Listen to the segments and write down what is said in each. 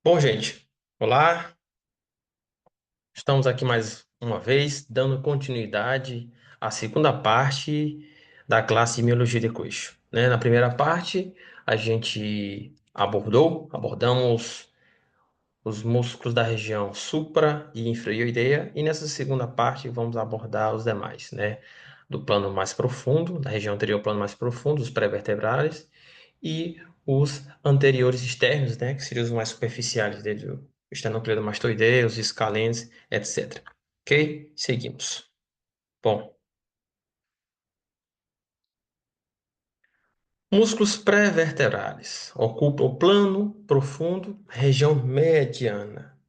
Bom, gente, olá, estamos aqui mais uma vez, dando continuidade à segunda parte da classe de Miologia de Coxo, né? Na primeira parte, a gente abordamos os músculos da região supra e infraioideia, e nessa segunda parte vamos abordar os demais, né? Do plano mais profundo, da região anterior ao plano mais profundo, os pré-vertebrais, e os anteriores externos, né, que seriam os mais superficiais, desde o esternocleidomastoideu, os escalentes, etc. Ok? Seguimos. Bom, músculos pré-vertebrais ocupam o plano profundo, região mediana.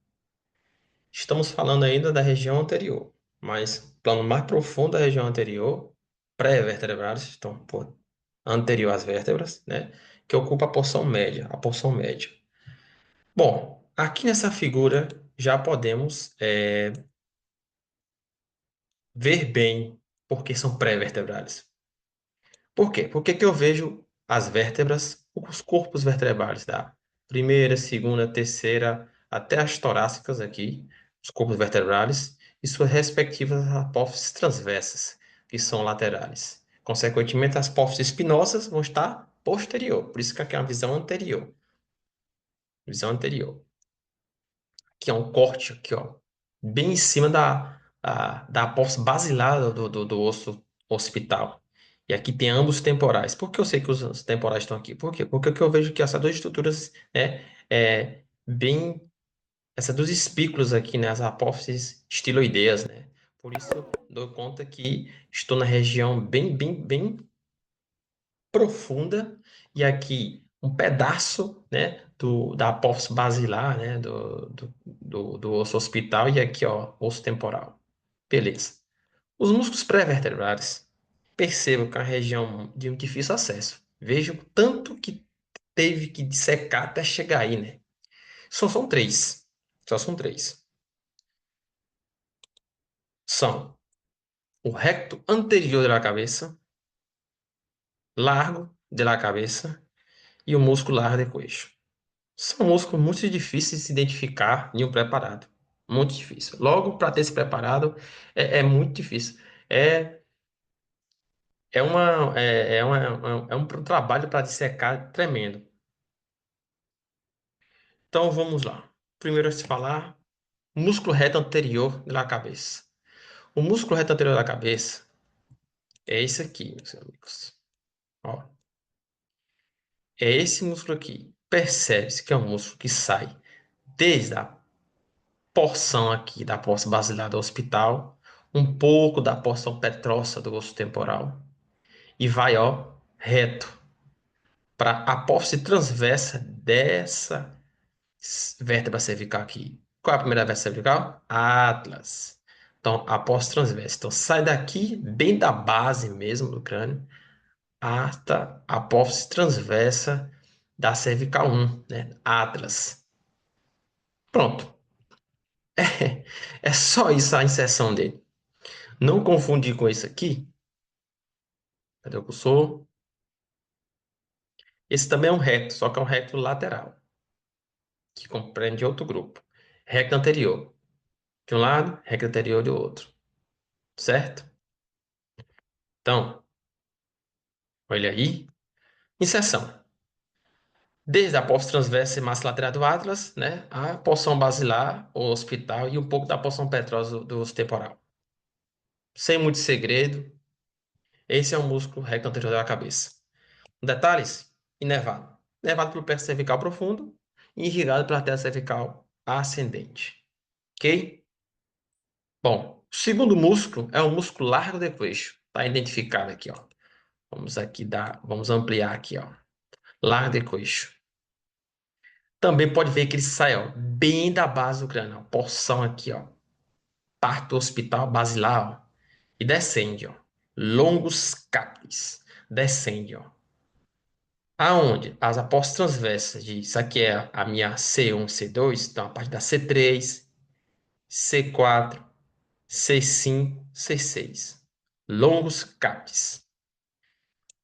Estamos falando ainda da região anterior, mas o plano mais profundo da região anterior, pré-vertebrais, então, anterior às vértebras, né, que ocupa a porção média, a porção média. Bom, aqui nessa figura já podemos ver bem porque são pré-vertebrados. Por quê? Porque que eu vejo as vértebras, os corpos vertebrais da primeira, segunda, terceira, até as torácicas aqui, os corpos vertebrais, e suas respectivas apófises transversas, que são laterais. Consequentemente, as apófises espinosas vão estar posterior, por isso que aqui é uma visão anterior. Visão anterior. Que é um corte aqui, ó, bem em cima da apófise basilar do osso occipital. E aqui tem ambos temporais. Por que eu sei que os temporais estão aqui? Por quê? Porque o que eu vejo que essas duas estruturas, né, bem, essas duas espículas aqui, né, as apófises estiloideias, né? Por isso eu dou conta que estou na região bem profunda e aqui um pedaço, né, da apófise basilar, né, do osso occipital e aqui, ó, osso temporal. Beleza. Os músculos pré-vertebrais, percebam que é uma região de um difícil acesso. Vejam o tanto que teve que dissecar até chegar aí, né? Só são três. Só são três. São o recto anterior da cabeça, largo da cabeça e o músculo largo de coxo. São músculos muito difíceis de se identificar em um preparado. Muito difícil. Logo, para ter se preparado, é muito difícil. É, é um trabalho para dissecar tremendo. Então, vamos lá. Primeiro a se falar, músculo reto anterior da cabeça. O músculo reto anterior da cabeça é esse aqui, meus amigos. Ó, é esse músculo aqui. Percebe-se que é um músculo que sai desde a porção aqui da porção basilar do hospital, um pouco da porção petrócea do osso temporal e vai, ó, reto para a apófise transversa dessa vértebra cervical aqui. Qual é a primeira vértebra cervical? Atlas. Então, apófise transversa. Então, sai daqui, bem da base mesmo do crânio, hasta a apófise transversa da cervical 1, né? Atlas. Pronto. É só isso a inserção dele. Não confundir com esse aqui. Cadê o cursor? Esse também é um recto, só que é um recto lateral, que compreende outro grupo. Recto anterior de um lado, recto anterior do outro. Certo? Então, olha aí. Inserção. Desde a apófise transversa e massa lateral do atlas, né, a porção basilar, o hospital e um pouco da porção petrósa do osso temporal. Sem muito segredo, esse é o músculo recto anterior da cabeça. Detalhes: inervado. Inervado pelo plexo cervical profundo e irrigado pela artéria cervical ascendente. Ok? Bom, o segundo músculo é o músculo largo de queixo. Está identificado aqui, ó. Vamos ampliar aqui, ó. Largo de queixo. Também pode ver que ele sai, ó, bem da base do crânio, ó, porção aqui, ó, parte do hospital basilar, ó, e descende, ó. Longus capis. Descende, ó. Aonde? As apóstolas transversas de isso aqui é a minha C1, C2, então a parte da C3, C4, C5, C6. Longus capis.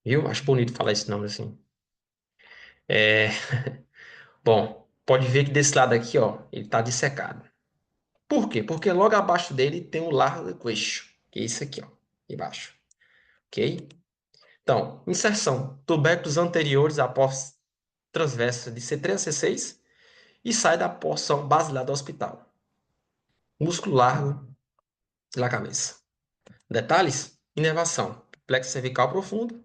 Viu? Acho bonito falar esse nome assim. É, bom. Pode ver que desse lado aqui, ó, ele está dissecado. Por quê? Porque logo abaixo dele tem o largo do queixo, que é isso aqui, ó, embaixo. Ok? Então, inserção. Tubérculos anteriores após transversa de C3 a C6 e sai da porção basilar do hospital. Músculo largo da cabeça. Detalhes: inervação, plexo cervical profundo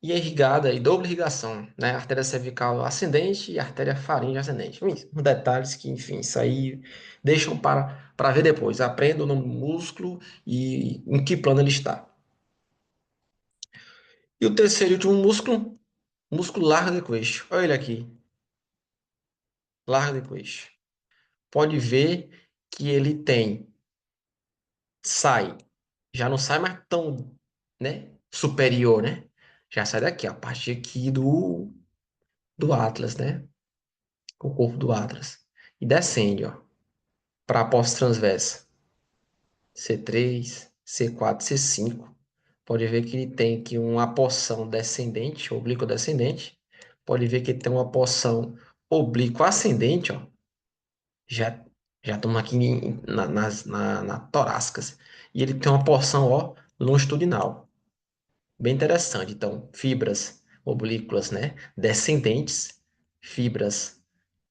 e irrigada e doble irrigação, né? Artéria cervical ascendente e artéria faríngea ascendente. Detalhes que, enfim, isso aí deixam para ver depois. Aprenda o nome do músculo e em que plano ele está. E o terceiro e último músculo, músculo largo de queixo. Olha ele aqui, largo de queixo. Pode ver que ele tem, sai, já não sai mais tão, né, superior, né? Já sai daqui, a partir aqui do Atlas, né? O corpo do Atlas. E descende, ó, para a pós-transversa. C3, C4, C5. Pode ver que ele tem aqui uma porção descendente, oblíqua descendente. Pode ver que ele tem uma porção oblíqua ascendente, ó. Já, já estamos aqui na torácicas. E ele tem uma porção, ó, longitudinal. Bem interessante. Então, fibras oblíquas, né, descendentes, fibras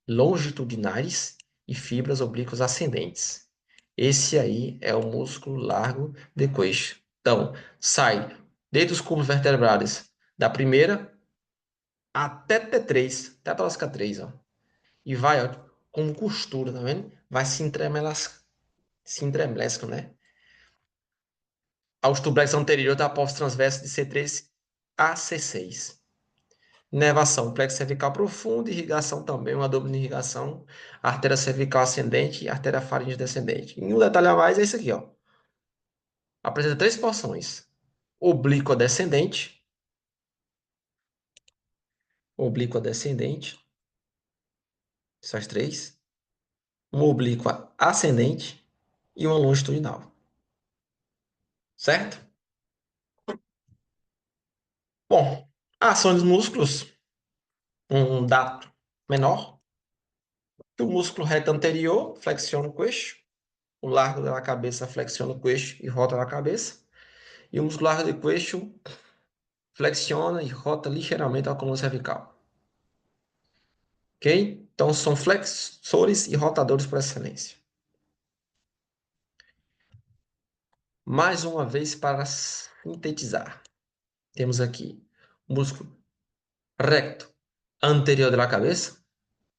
longitudinais e fibras oblíquas ascendentes. Esse aí é o músculo largo de queixo. Então, sai desde os cúmulos vertebrais da primeira até T3, até a torácica 3, ó. E vai, ó, como costura, tá vendo? Vai se entremesclam, né? Aos tubérculos anteriores da apófise transversa de C3 a C6. Inervação, plexo cervical profundo, irrigação também, uma dupla irrigação, artéria cervical ascendente e artéria faríngea descendente. E um detalhe a mais é isso aqui, ó. Apresenta três porções: oblíqua descendente, oblíqua descendente, essas três, uma oblíqua ascendente e uma longitudinal, certo? Bom, a ação dos músculos, um dado menor, que o músculo reto anterior flexiona o queixo, o largo da cabeça flexiona o queixo e rota na cabeça, e o músculo largo do queixo flexiona e rota ligeiramente a coluna cervical. Ok? Então, são flexores e rotadores por excelência. Mais uma vez, para sintetizar, temos aqui o músculo recto anterior da cabeça,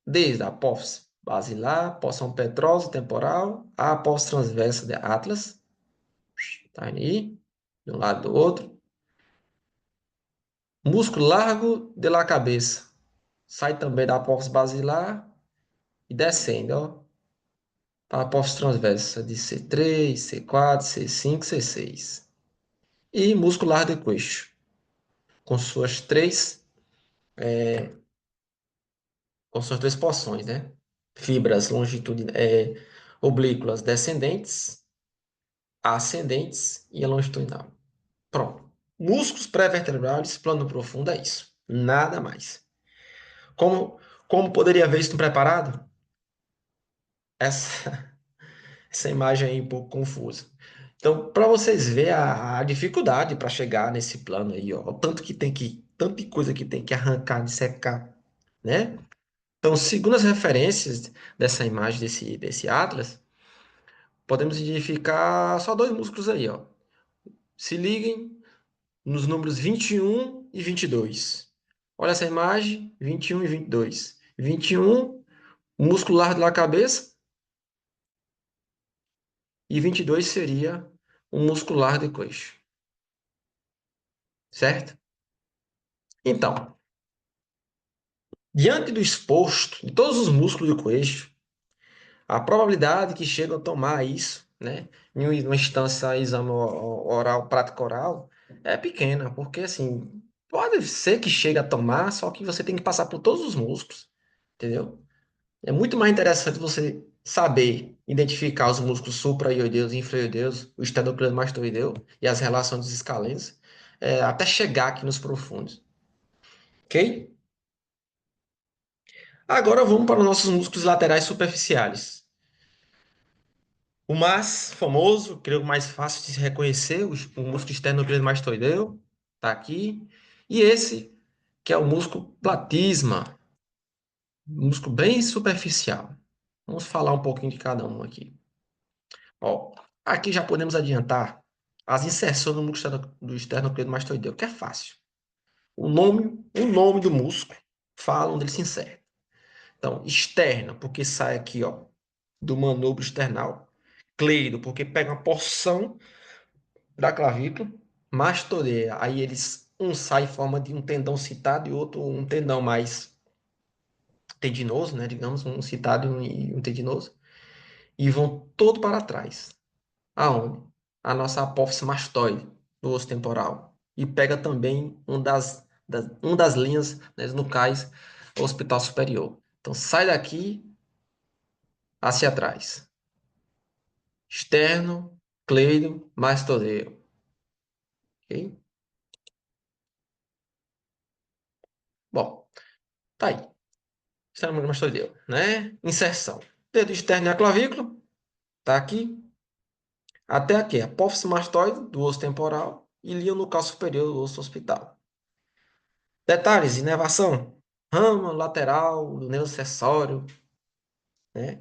desde a apófise basilar, porção petrosa temporal, a apófise transversa de Atlas, tá aí, de um lado e do outro. Músculo largo de la cabeça, sai também da apófise basilar e descende, ó, para a apófise transversa de C3, C4, C5, C6. E músculo largo de queixo, com suas três, com suas três porções, né? Fibras oblíquas descendentes, ascendentes e a longitudinal. Pronto. Músculos pré-vertebrais, plano profundo, é isso. Nada mais. Como, como poderia ver isso no preparado? Essa, essa imagem aí é um pouco confusa. Então, para vocês verem a dificuldade para chegar nesse plano aí, ó, o tanto que tem que, tanta coisa que tem que arrancar, dissecar, né? Então, segundo as referências dessa imagem desse atlas, podemos identificar só dois músculos aí, ó. Se liguem nos números 21 e 22. Olha essa imagem, 21 e 22. 21, músculo largo da cabeça, e 22 seria o músculo largo de coxo, certo? Então, diante do exposto de todos os músculos do coxo, a probabilidade que chegam a tomar isso, né, em uma instância exame oral, prático oral, é pequena, porque assim, pode ser que chegue a tomar, só que você tem que passar por todos os músculos, entendeu? É muito mais interessante você saber identificar os músculos supraioideus e infraioideus, o esternocleidomastoideu e as relações dos escalenos, até chegar aqui nos profundos, ok? Agora vamos para os nossos músculos laterais superficiais. O mais famoso, creio mais fácil de se reconhecer, o músculo esternocleidomastoideu, está aqui. E esse, que é o músculo platisma, um músculo bem superficial. Vamos falar um pouquinho de cada um aqui. Ó, aqui já podemos adiantar as inserções do músculo do esternocleidomastoideu, que é fácil. O nome do músculo fala onde ele se insere. Então, externo, porque sai aqui, ó, do manubro external. Cleido, porque pega uma porção da clavícula. Mastoidea, aí eles, um sai em forma de um tendão citado e outro um tendão mais tendinoso, né? Digamos, um citado e um tendinoso. E vão todo para trás. Aonde? A nossa apófise mastoide do osso temporal. E pega também uma das linhas, né, nucais do hospital superior. Então, sai daqui hacia atrás. Externo, cleido, mastoideo. Ok? Bom, tá aí. Externo, mastoideo, né? Inserção. Dedo externo e a clavícula. Tá aqui. Até aqui. Apófise mastoide do osso temporal e linha nucal superior do osso hospital. Detalhes, inervação. Rama lateral do nervo acessório, né?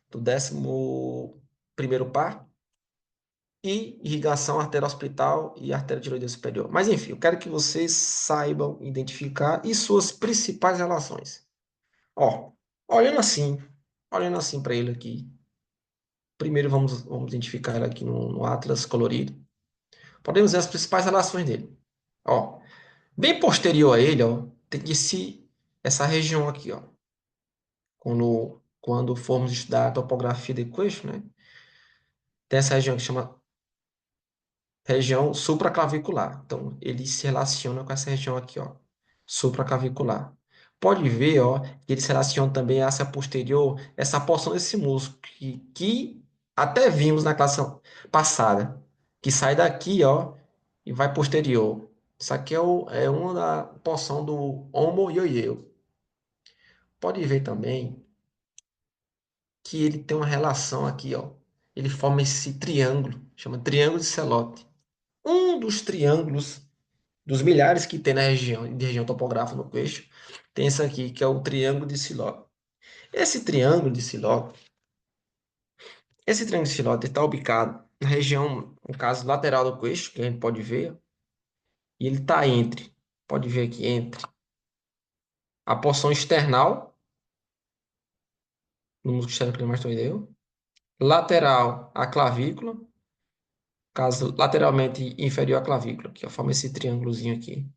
Do 11º par. E irrigação arterial-hospital e artério-tireoide superior. Mas enfim, eu quero que vocês saibam identificar e suas principais relações. Ó, olhando assim, olhando assim para ele aqui. Primeiro vamos identificar ele aqui no Atlas colorido. Podemos ver as principais relações dele. Ó, bem posterior a ele, ó, tem essa região aqui, ó. Quando formos estudar a topografia de queixo, né? Tem essa região que chama região supraclavicular. Então, ele se relaciona com essa região aqui, ó, supraclavicular. Pode ver, ó, que ele se relaciona também a essa posterior, essa porção desse músculo que até vimos na classe passada, que sai daqui, ó, e vai posterior. Isso aqui é uma da porção do homo ioieu. Pode ver também que ele tem uma relação aqui, ó. Ele forma esse triângulo, chama triângulo de Celote. Um dos triângulos dos milhares que tem na região, de região topográfica no queixo, tem esse aqui, que é o triângulo de Siló. Esse triângulo de Siló, esse triângulo de Siló está ubicado na região, no caso, lateral do queixo, que a gente pode ver, e ele está pode ver aqui, entre a porção external, no músculo esternocleidomastoideu, lateral à clavícula, caso lateralmente inferior à clavícula, que forma esse triângulozinho aqui.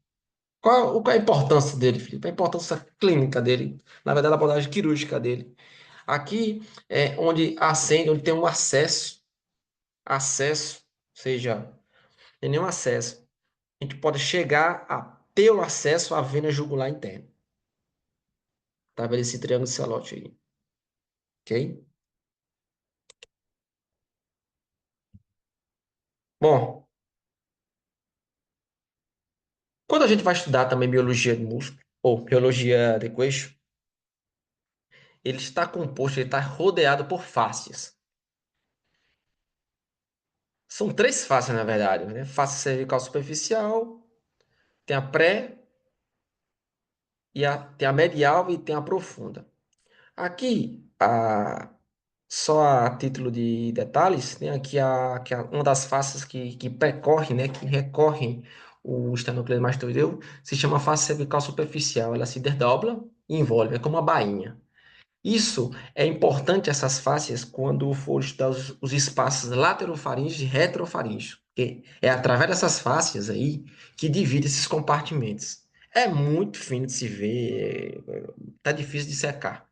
Qual é a importância dele, Felipe? A importância clínica dele, na verdade, a abordagem quirúrgica dele. Aqui é onde acende, onde tem um acesso, ou seja, tem nenhum acesso. A gente pode chegar a ter o acesso à vena jugular interna. Tá vendo esse triângulo de Celote aí? Ok? Bom, quando a gente vai estudar também biologia de músculo, ou biologia de queixo, ele está composto, ele está rodeado por fáscias. São três fáscias, na verdade, né? Face cervical superficial, tem a pré, tem a medial e tem a profunda. Aqui, só a título de detalhes, tem aqui uma das faces que percorre, né, que recorrem o esternocleidomastoideu, se chama face cervical superficial. Ela se desdobra e envolve, é como uma bainha. Isso é importante, essas fáscias, quando for estudar os espaços laterofaríngeos e retrofaríngeos, porque é através dessas fáscias aí que divide esses compartimentos. É muito fino de se ver, tá difícil de secar.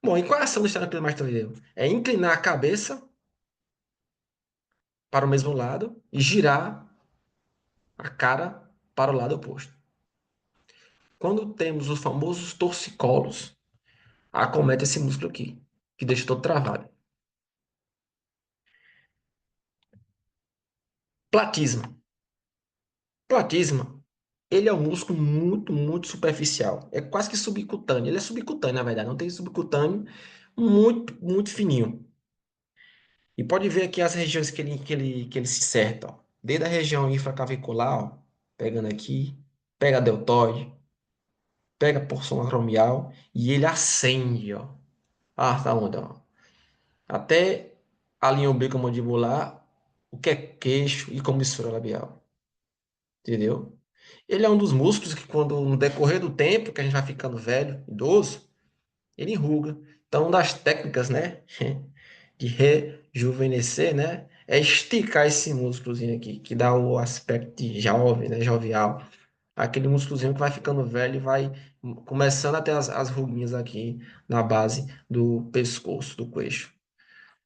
Bom, e qual é a ação do esternocleidomastoideu? É inclinar a cabeça para o mesmo lado e girar a cara para o lado oposto. Quando temos os famosos torcicolos, acomete esse músculo aqui, que deixa todo travado. Platisma. Platisma. Ele é um músculo muito, muito superficial. É quase que subcutâneo. Ele é subcutâneo, na verdade. Não tem subcutâneo, muito, muito fininho. E pode ver aqui as regiões que ele se certa, ó. Desde a região infraclavicular, ó, pegando aqui, pega a deltoide, pega a porção acromial e ele acende, ó. Ah, tá onde, ó? Até a linha umbilicomandibular, o que é queixo e comissura labial. Entendeu? Ele é um dos músculos que, quando no decorrer do tempo, que a gente vai ficando velho, idoso, ele enruga. Então, uma das técnicas, né, de rejuvenescer, né, é esticar esse músculozinho aqui, que dá o aspecto de jovem, né, jovial. Aquele músculozinho que vai ficando velho e vai começando a ter as ruguinhas aqui na base do pescoço, do queixo.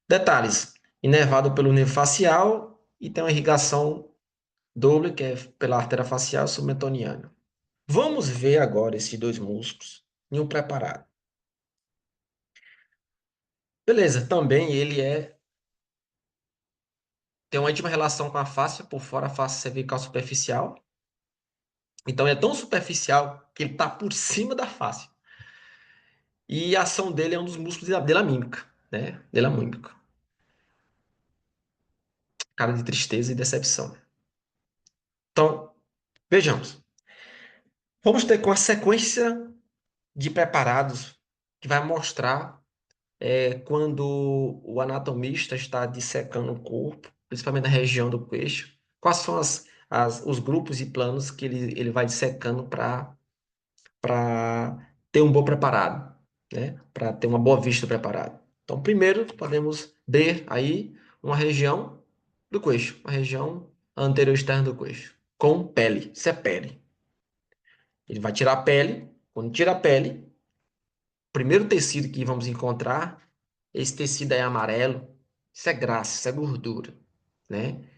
Detalhes: inervado pelo nervo facial e tem uma irrigação doble, que é pela artéria facial submentoniana. Vamos ver agora esses dois músculos em um preparado. Beleza, também ele tem uma íntima relação com a face, por fora a face cervical superficial. Então é tão superficial que ele está por cima da face. E a ação dele é um dos músculos da mímica, né? Dela mímica. Cara de tristeza e decepção. Então, vejamos. Vamos ter com a sequência de preparados que vai mostrar quando o anatomista está dissecando o corpo, principalmente na região do queixo, quais são os grupos e planos que ele vai dissecando para ter um bom preparado, né? Para ter uma boa vista do preparado. Então, primeiro, podemos ver aí uma região do queixo, uma região anterior externa do queixo, com pele. Isso é pele. Ele vai tirar a pele. Quando tira a pele, o primeiro tecido que vamos encontrar, esse tecido aí é amarelo. Isso é graxa, isso é gordura, né?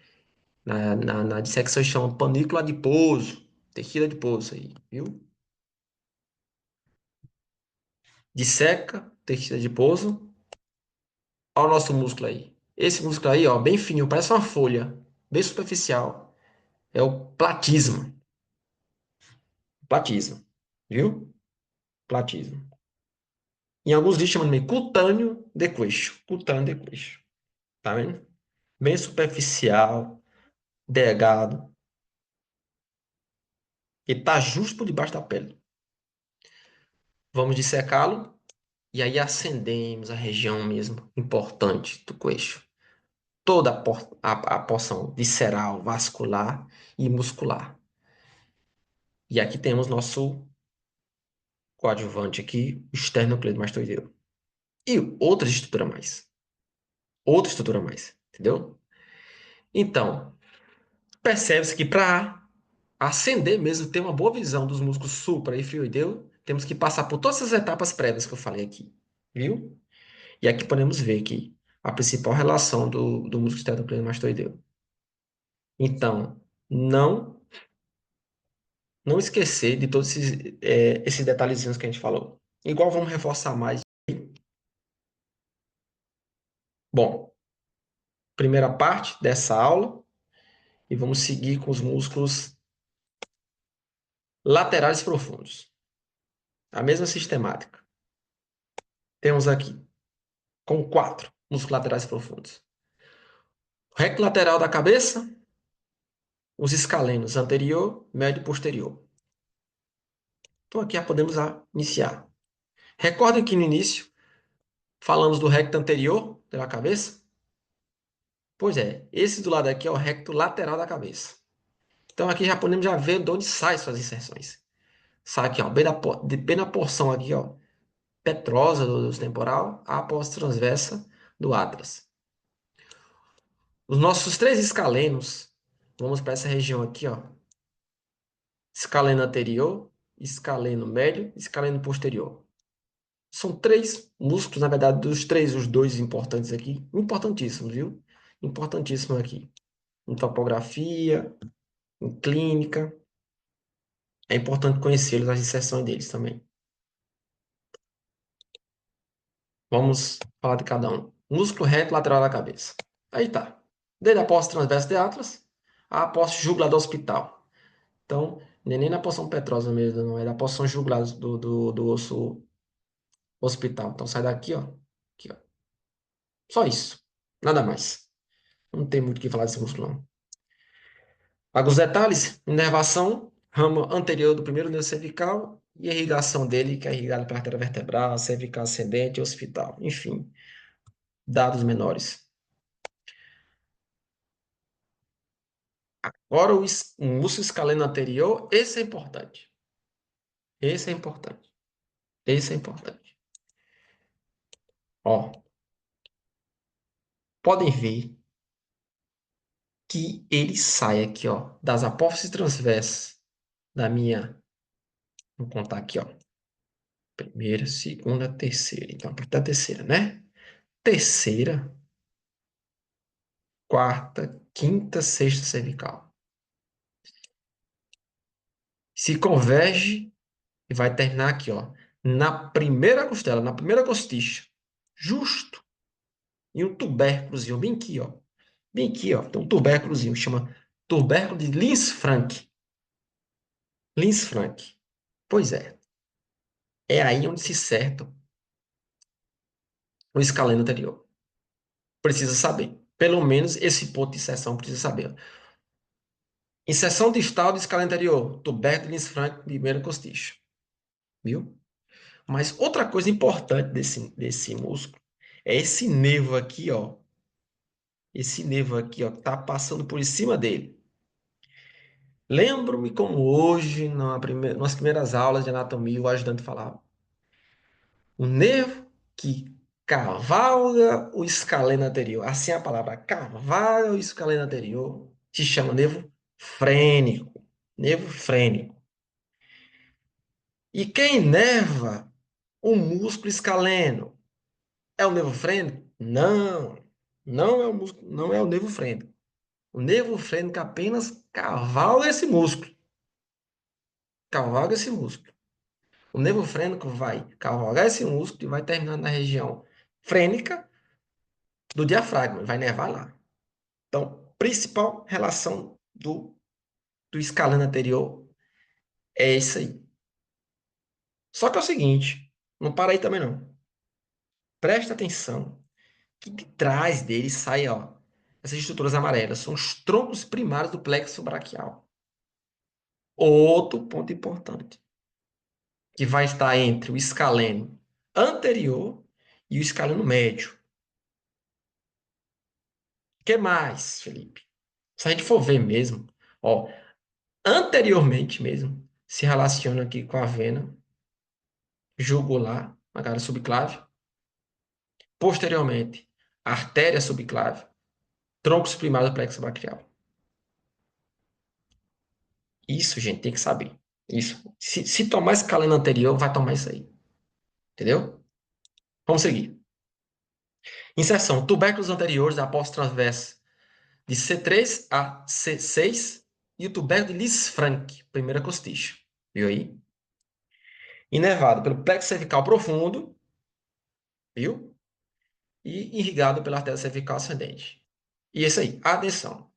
Na dissecção chama panículo adiposo, tecido adiposo aí, viu? Disseca, tecido adiposo. Olha o nosso músculo aí. Esse músculo aí, ó, bem fininho, parece uma folha, bem superficial. É o platismo. Platismo, viu? Platismo. Em alguns livros chamam de cutâneo de queixo. Cutâneo de queixo. Tá vendo? Bem superficial, delgado. Ele tá justo por debaixo da pele. Vamos dissecá-lo e aí acendemos a região mesmo importante do queixo. Toda a porção visceral, vascular e muscular. E aqui temos nosso coadjuvante aqui, o esternocleidomastoideu. E outra estrutura a mais. Outra estrutura a mais, entendeu? Então, percebe-se que para acender mesmo, ter uma boa visão dos músculos supra e fioideu, temos que passar por todas essas etapas prévias que eu falei aqui, viu? E aqui podemos ver que a principal relação do músculo esternocleidomastoideu. Então, não não esquecer de todos esses detalhezinhos que a gente falou. Igual vamos reforçar mais. Bom, primeira parte dessa aula e vamos seguir com os músculos laterais profundos. A mesma sistemática. Temos aqui com quatro músculos laterais profundos. O recto lateral da cabeça, os escalenos anterior, médio e posterior. Então aqui já podemos iniciar. Recordem que no início falamos do recto anterior da cabeça? Pois é, esse do lado aqui é o recto lateral da cabeça. Então aqui já podemos já ver de onde saem suas inserções. Sai aqui, ó, bem na porção aqui, ó, petrosa do temporal, a após transversa do atlas. Os nossos três escalenos, vamos para essa região aqui, ó. Escaleno anterior, escaleno médio, escaleno posterior. São três músculos, na verdade, dos três, os dois importantes aqui, importantíssimos, viu? Importantíssimo aqui. Em topografia, em clínica, é importante conhecê-los, as inserções deles também. Vamos falar de cada um. Músculo reto lateral da cabeça. Aí tá. Desde a posse transversa de atlas, a posse jugular do hospital. Então, Não é nem na porção petrosa mesmo, não. É da porção jugular do osso hospital. Então sai daqui, ó. Aqui, ó. Só isso. Nada mais. Não tem muito o que falar desse músculo, não. Alguns detalhes: inervação, ramo anterior do primeiro nervo cervical e a irrigação dele, que é irrigado pela artéria vertebral, cervical ascendente e occipital. Enfim, dados menores. Agora, o músculo escaleno anterior, esse é importante. Esse é importante. Esse é importante. Ó, podem ver que ele sai aqui, ó, das apófises transversas da minha. Vou contar aqui, ó. Primeira, segunda, terceira. Então, a terceira, né? Terceira, quarta, quinta, sexta cervical. Se converge e vai terminar aqui, ó, na primeira costela, na primeira costicha, justo em um tubérculozinho bem aqui, ó. Bem aqui, ó, tem um tubérculozinho que chama tubérculo de Linz-Frank. Linz-Frank. Pois é. É aí onde se certa o escaleno anterior. Precisa saber. Pelo menos esse ponto de inserção precisa saber. Inserção distal do escaleno anterior, tubérculo de Linz-Frank, primeira costicha. Viu? Mas outra coisa importante desse músculo é esse nervo aqui, ó. Esse nervo aqui, ó, que tá passando por cima dele. Lembro-me como hoje, nas primeiras aulas de anatomia, o ajudante falava. O nervo que cavalga o escaleno anterior. Assim é a palavra, cavalga o escaleno anterior, se chama nervo frênico. Nervo frênico. E quem inerva o músculo escaleno? É o nervo frênico? Não, não é o músculo, não é o nervo frênico. O nervo frênico apenas cavalga esse músculo. Cavalga esse músculo. O nervo frênico vai cavalgar esse músculo e vai terminar na região frênica do diafragma, vai nervar lá. Então, principal relação do escaleno anterior é isso aí. Só que é o seguinte, não para aí também não. Presta atenção que de trás dele sai, ó, essas estruturas amarelas, são os troncos primários do plexo braquial. Outro ponto importante, que vai estar entre o escaleno anterior e o escaleno médio. O que mais, Felipe? Se a gente for ver mesmo, ó, anteriormente mesmo, se relaciona aqui com a vena jugular, na cara subclave. Posteriormente, artéria subclave, troncos primários do plexo braquial. Isso, gente, tem que saber. Isso. Se tomar escaleno anterior, vai tomar isso aí. Entendeu? Vamos seguir. Inserção. Tubérculos anteriores da apóstolo transversa de C3 a C6 e o tubérculo de Lisfranc, primeira costicha. Viu aí? Inervado pelo plexo cervical profundo, viu? E irrigado pela artéria cervical ascendente. E isso aí, atenção.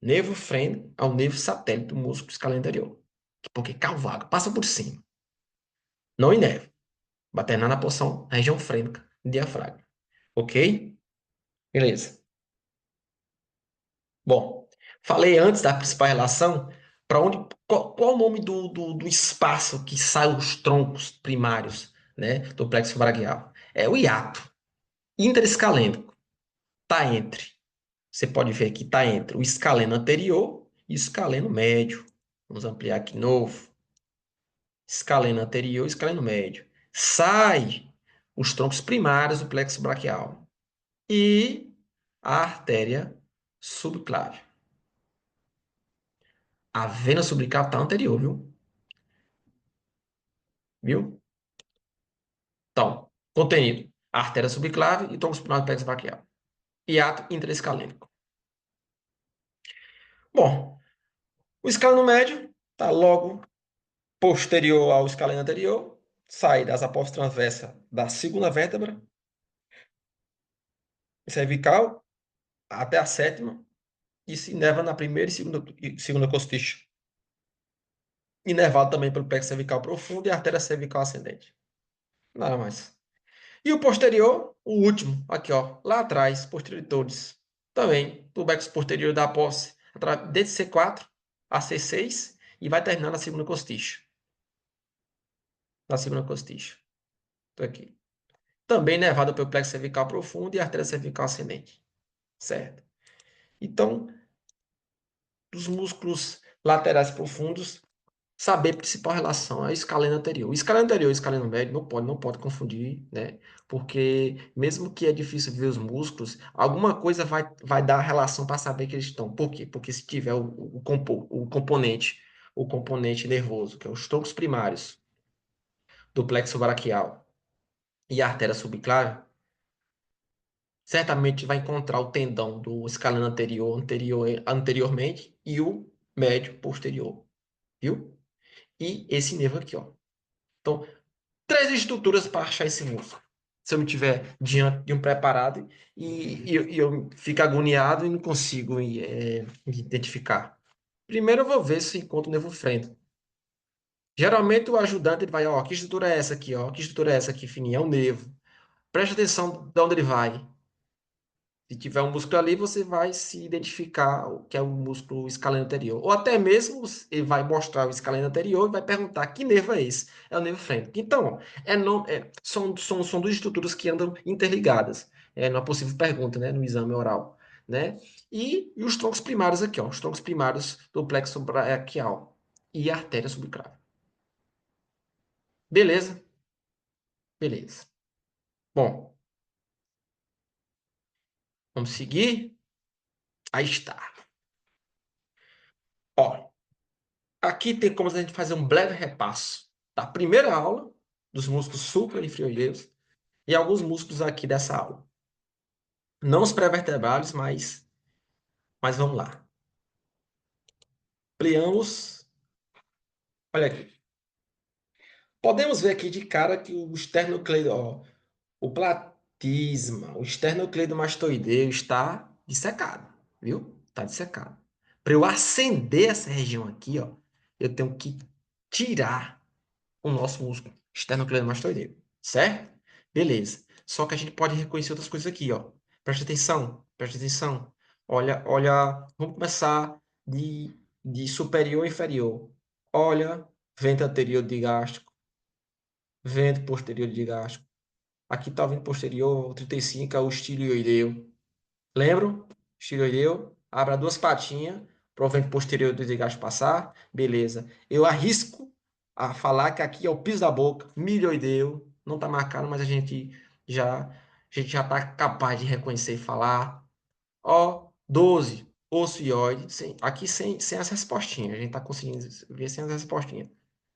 Nervo frênico ao nervo satélite do músculo escaleno anterior. Porque cavalga, passa por cima. Não inerva. Vai terminar na porção, na região frênica, do diafragma. Ok? Beleza. Bom, falei antes da principal relação, para onde, qual o nome do espaço que sai os troncos primários, né, do plexo braquial? É o hiato interescalênico. Está entre. Você pode ver que está entre o escaleno anterior e o escaleno médio. Vamos ampliar aqui de novo. Escaleno anterior e escaleno médio. Sai os troncos primários do plexo braquial e a artéria subclave. A vena subclaviana está anterior, viu? Viu? Então, contenido. Artéria subclave e troncos primários do plexo braquial. Hiato interescalênico. Bom, o escaleno médio está logo posterior ao escaleno anterior, sai das apófises transversas da segunda vértebra cervical até a sétima e se inerva na primeira e segunda costicha. Inervado também pelo plexo cervical profundo e artéria cervical ascendente. Nada mais. E o posterior, o último, aqui, ó, lá atrás, posterioritores. Também, tubérculo posterior da posse, desde C4 a C6 e vai terminar na segunda costicha. Na segunda costicha. Tô aqui. Também nervado pelo plexo cervical profundo e artéria cervical ascendente. Certo? Então, dos músculos laterais profundos, saber a principal relação é a escaleno anterior. O escaleno anterior e o escaleno médio não pode confundir, né? Porque mesmo que é difícil ver os músculos, alguma coisa vai dar relação para saber que eles estão. Por quê? Porque se tiver o componente nervoso, que é os troncos primários do plexo braquial e a artéria subclave, certamente vai encontrar o tendão do escaleno anteriormente e o médio posterior, viu? E esse nervo aqui, ó. Então, três estruturas para achar esse músculo. Se eu não estiver diante de um preparado e eu fico agoniado e não consigo identificar. Primeiro eu vou ver se encontro o nervo frente. Geralmente o ajudante ele vai, ó, que estrutura é essa aqui, ó? Que estrutura é essa aqui, fininha? É um nervo. Preste atenção de onde ele vai. Se tiver um músculo ali, você vai se identificar o que é o músculo escaleno anterior. Ou até mesmo ele vai mostrar o escaleno anterior e vai perguntar que nervo é esse? É o nervo frênico. Então, ó, são duas estruturas que andam interligadas. É uma possível pergunta, né, no exame oral, né? E os troncos primários aqui, ó, os troncos primários do plexo braquial e a artéria subclave. Beleza? Beleza. Bom, vamos seguir? Aí está. Ó, aqui tem como a gente fazer um breve repasso da primeira aula dos músculos supra-inferiores e alguns músculos aqui dessa aula. Não os pré-vertebrais, mas vamos lá. Ampliamos. Olha aqui. Podemos ver aqui de cara que o esternocleido, ó, o platisma, o esternocleidomastoideu está dissecado, viu? Está dissecado. Para eu acender essa região aqui, ó, eu tenho que tirar o nosso músculo esternocleidomastoideu, certo? Beleza. Só que a gente pode reconhecer outras coisas aqui, ó. Preste atenção, preste atenção. Olha, olha, vamos começar de superior a inferior. Olha, vento anterior digástico, vento posterior digástico. Aqui está o vento posterior, o 35 é o estilioideu. Lembram? Estiroideu, abra duas patinhas para o vento posterior do desgaste passar. Beleza. Eu arrisco a falar que aqui é o piso da boca, milhoideu. Não está marcado, mas a gente já está capaz de reconhecer e falar. Ó, 12, ocioide. Aqui sem as respostinhas. A gente está conseguindo ver sem as respostinhas.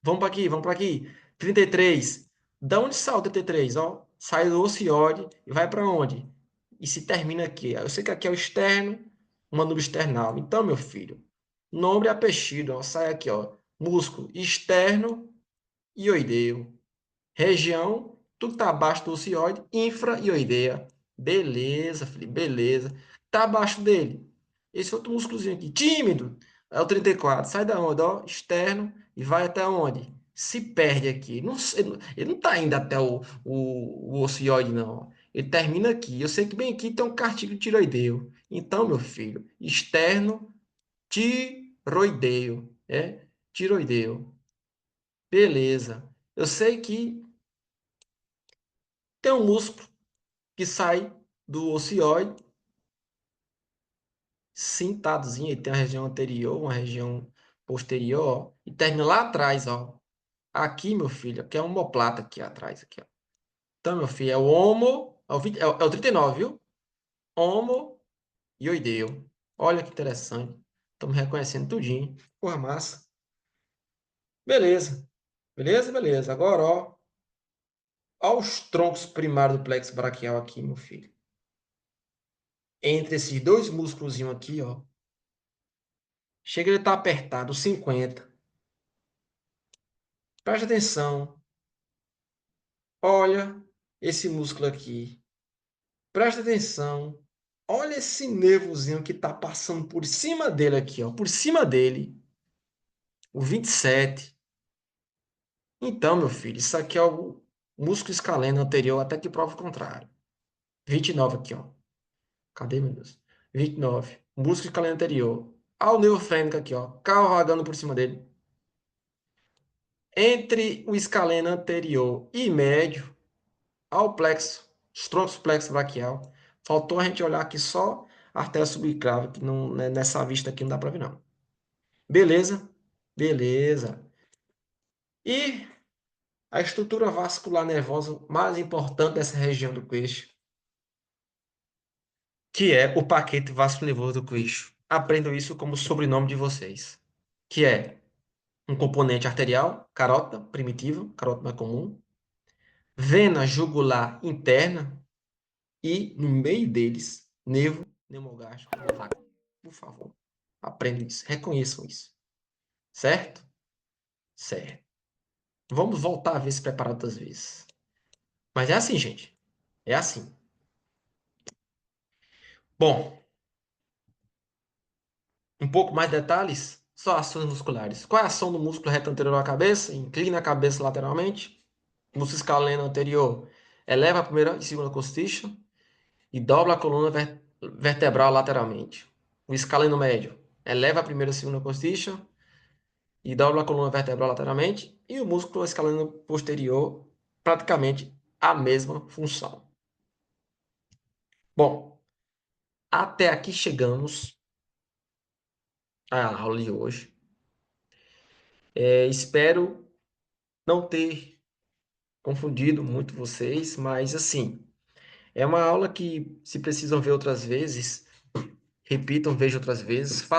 Vamos para aqui, vamos para aqui. 33. Da onde sai o 33? Ó, sai do ocioide e vai para onde? E se termina aqui. Eu sei que aqui é o externo, o manubro external. Então, meu filho, nome apexídeo, ó, sai aqui, ó. Músculo externo ioideu. Região, tudo que tá abaixo do ocioide, infra-ioideia. Beleza, filho, beleza. Tá abaixo dele. Esse outro músculozinho aqui, tímido, é o 34. Sai da onde? Ó, externo e vai até onde? Se perde aqui. Não, ele não tá indo até o ocioide, não. Ele termina aqui. Eu sei que bem aqui tem um cartílago tiroideu. Então, meu filho, externo tiroideu. É? Tiroideu. Beleza. Eu sei que tem um músculo que sai do ocioide, cintadozinho, ele tem uma região anterior, uma região posterior, ó, e termina lá atrás, ó. Aqui, meu filho, que é a omoplata aqui atrás, aqui, ó. Então, meu filho, é o homo, é o 39, viu? Homo ioideu. Olha que interessante. Estamos reconhecendo tudinho. Porra, massa. Beleza. Beleza, beleza. Agora, ó os troncos primários do plexo braquial aqui, meu filho. Entre esses dois músculos aqui, ó. Chega ele estar apertado, 50. Preste atenção. Olha esse músculo aqui. Preste atenção. Olha esse nervozinho que está passando por cima dele aqui, ó. Por cima dele. O 27. Então, meu filho, isso aqui é o músculo escaleno anterior até que prova o contrário. 29 aqui, ó. Cadê, meu Deus? 29. Músculo escaleno anterior. Ao nervo frênico aqui, ó. Cavalgando por cima dele. Entre o escaleno anterior e médio, ao plexo, os troncos plexo braquial. Faltou a gente olhar aqui só a artéria subclave, que não, né, nessa vista aqui não dá para ver, não. Beleza? Beleza. E a estrutura vascular nervosa mais importante dessa região do queixo, que é o paquete vascular-nervoso do queixo. Aprendam isso como sobrenome de vocês, que é um componente arterial, carótida primitiva, carótida comum, vena jugular interna e, no meio deles, nervo pneumogástrico vago. Por favor, aprendam isso, reconheçam isso. Certo? Certo. Vamos voltar a ver se preparado outras vezes. Mas é assim, gente. É assim. Bom, um pouco mais de detalhes, só ações musculares. Qual é a ação do músculo reto anterior à cabeça? Inclina a cabeça lateralmente. Músculo escaleno anterior eleva a primeira e segunda costiça e dobra a coluna vertebral lateralmente. O escaleno médio eleva a primeira e segunda costiça e dobra a coluna vertebral lateralmente. E o músculo escaleno posterior, praticamente a mesma função. Bom, até aqui chegamos à aula de hoje. Espero não ter confundido muito vocês, mas assim, é uma aula que, se precisam ver outras vezes, repitam, vejam outras vezes,